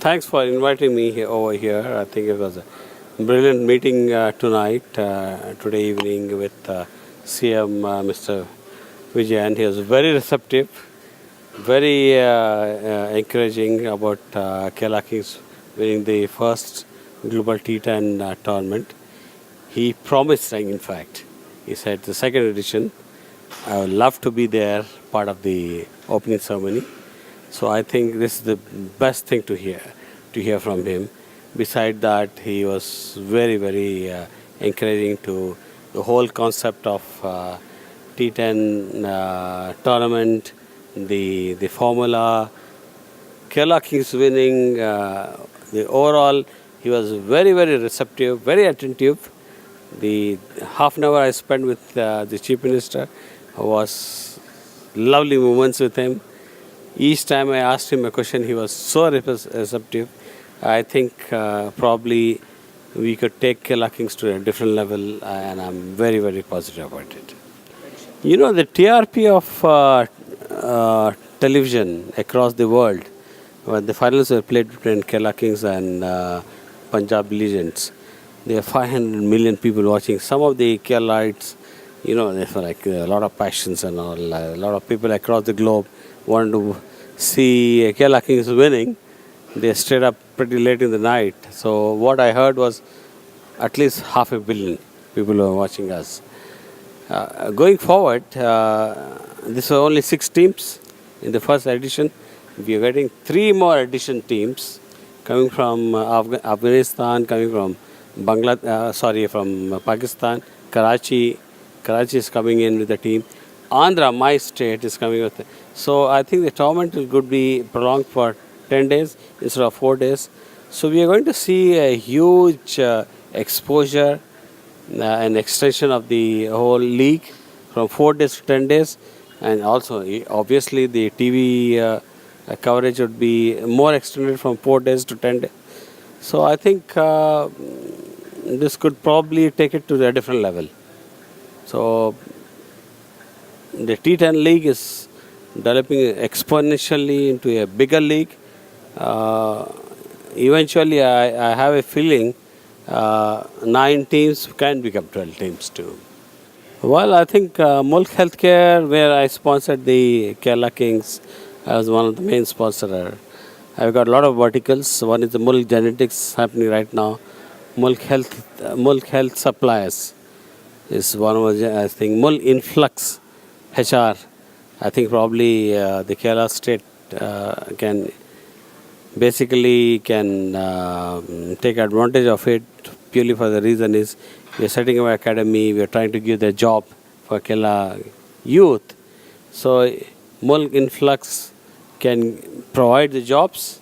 Thanks for inviting me over here. I think it was a brilliant meeting today evening with CM Mr. Vijayan. He was very receptive, very encouraging about Kerala Kings winning the first global T10 tournament. He promised, in fact, he said the second edition, I would love to be there, part of the opening ceremony. So I think this is the best thing to hear from him. Beside that, he was very encouraging to the whole concept of T10 tournament, the formula, Kerala Kings winning, the overall. He was very receptive, very attentive. The half an hour I spent with the Chief Minister was lovely moments with him. Each time I asked him a question, he was so receptive. I think probably we could take Kerala Kings to a different level, and I'm very positive about it. You know, the TRP of television across the world, when the finals were played between Kerala Kings and Punjab Legends, there are 500 million people watching. Some of the Keralites, you know, there's like a lot of passions and all. A lot of people across the globe want to see Kerala Kings winning. They stayed up pretty late in the night. So what I heard was at least 500 million people were watching us. Going forward, this were only 6 teams in the first edition. We are getting 3 more edition teams coming from Afghanistan, coming from from Pakistan. Karachi is coming in with the team. Andhra, my state, is coming with it. So I think the tournament could be prolonged for 10 days instead of 4 days. So we are going to see a huge exposure and extension of the whole league from 4 days to 10 days. And also, obviously, the TV coverage would be more extended from 4 days to 10 days. So I think this could probably take it to a different level. So the T10 league is developing exponentially into a bigger league. Eventually, I have a feeling 9 teams can become 12 teams too. Well, I think Mulk Healthcare, where I sponsored the Kerala Kings, I was one of the main sponsors. I've got a lot of verticals. One is the Mulk Genetics happening right now. Mulk Health Suppliers is one of the, I think, Mulk Influx HR. I think probably the Kerala state can take advantage of it purely for the reason is we are setting up an academy, we are trying to give the job for Kerala youth. So Mulk Influx can provide the jobs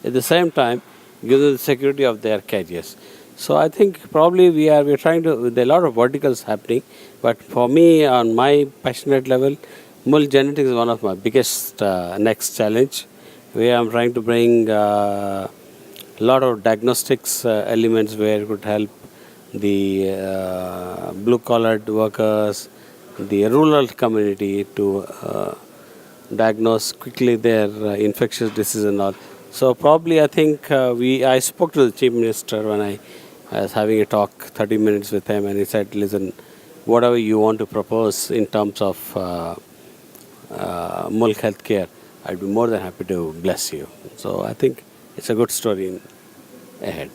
at the same time give them the security of their careers. So I think probably we are trying to, there are a lot of verticals happening, but for me on my passionate level, Mulk Genetics is one of my biggest next challenge, where I'm trying to bring a lot of diagnostics elements where it could help the blue-collared workers, the rural community to diagnose quickly their infectious disease and all. So probably I think I spoke to the Chief Minister when I was having a talk, 30 minutes with him, and he said, listen, whatever you want to propose in terms of Mulk Healthcare, I'd be more than happy to bless you. So I think it's a good story ahead.